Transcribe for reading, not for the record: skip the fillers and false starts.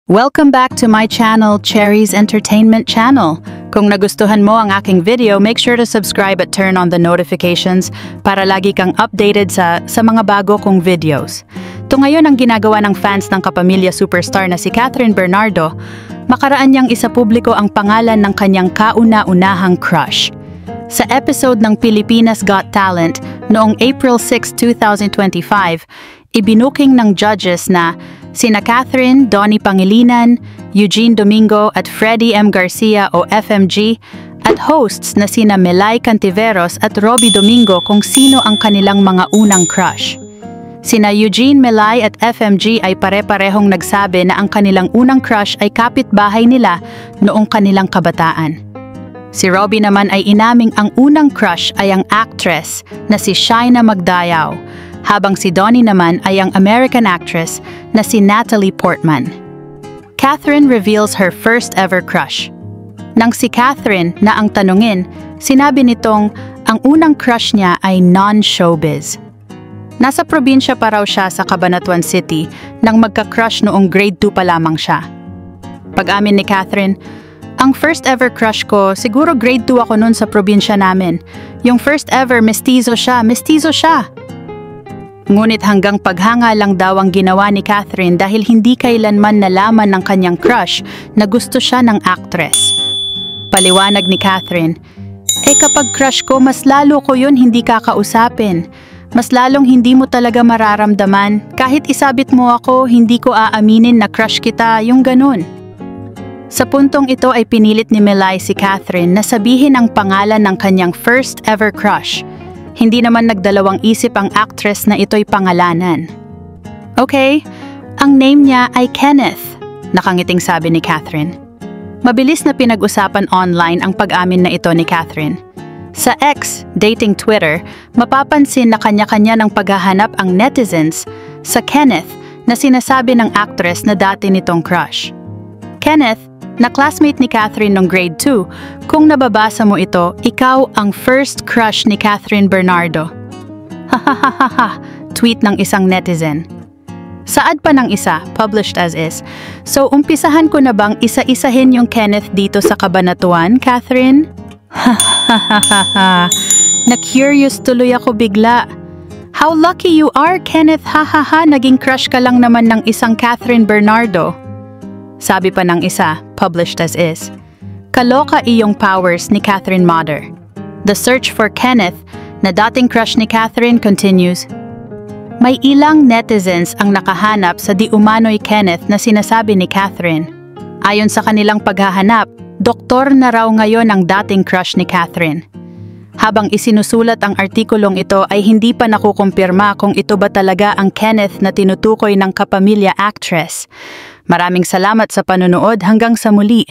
Welcome back to my channel, Cherry's Entertainment Channel. Kung nagustuhan mo ang aking video, make sure to subscribe at turn on the notifications para lagi kang updated sa mga bago kong videos. Ito ngayon ang ginagawa ng fans ng kapamilya superstar na si Kathryn Bernardo. Makaraan niyang isapubliko ang pangalan ng kanyang kauna-unahang crush. Sa episode ng Pilipinas Got Talent noong April 6, 2025, ibinuking ng judges na sina Kathryn, Donnie Pangilinan, Eugene Domingo at Freddie M. Garcia o FMG at hosts na sina Melay Cantiveros at Robbie Domingo kung sino ang kanilang mga unang crush. Sina Eugene, Melay at FMG ay pare-parehong nagsabi na ang kanilang unang crush ay kapitbahay nila noong kanilang kabataan. Si Robbie naman ay inaming ang unang crush ay ang actress na si Shaina Magdayao, habang si Donnie naman ay ang American actress na si Natalie Portman. Kathryn reveals her first ever crush. Nang si Kathryn na ang tanungin, sinabi nitong ang unang crush niya ay non-showbiz. Nasa probinsya pa raw siya sa Cabanatuan City nang magka-crush noong grade 2 pa lamang siya. Pag-amin ni Kathryn, ang first ever crush ko, siguro grade 2 ako noon sa probinsya namin. Yung first ever, mestizo siya. Ngunit hanggang paghanga lang daw ang ginawa ni Kathryn dahil hindi kailanman nalaman ng kanyang crush na gusto siya ng actress. Paliwanag ni Kathryn, kapag crush ko, mas lalo ko yun hindi kakausapin. Mas lalong hindi mo talaga mararamdaman. Kahit isabit mo ako, hindi ko aaminin na crush kita, yung ganun. Sa puntong ito ay pinilit ni Melay si Kathryn na sabihin ang pangalan ng kanyang first ever crush. Hindi naman nagdalawang isip ang actress na ito'y pangalanan. Okay, ang name niya ay Kenneth, nakangiting sabi ni Kathryn. Mabilis na pinag-usapan online ang pag-amin na ito ni Kathryn. Sa X, dating Twitter, mapapansin na kanya-kanya ng paghahanap ang netizens sa Kenneth na sinasabi ng actress na dati nitong crush. Kenneth, na classmate ni Kathryn noong grade 2, kung nababasa mo ito, ikaw ang first crush ni Kathryn Bernardo. Hahaha, tweet ng isang netizen. Saad pa ng isa, published as is. So umpisahan ko na bang isa-isahin yung Kenneth dito sa Cabanatuan, Kathryn? Hahaha, na-curious tuloy ako bigla. How lucky you are, Kenneth, hahaha, naging crush ka lang naman ng isang Kathryn Bernardo. Sabi pa ng isa, published as is. Kaloka iyong powers ni Kathryn Moder. The search for Kenneth, na dating crush ni Kathryn, continues. May ilang netizens ang nakahanap sa di umano'y Kenneth na sinasabi ni Kathryn. Ayon sa kanilang paghahanap, doktor na raw ngayon ang dating crush ni Kathryn. Habang isinusulat ang artikulong ito ay hindi pa nakukumpirma kung ito ba talaga ang Kenneth na tinutukoy ng kapamilya actress. Maraming salamat sa panonood, hanggang sa muli.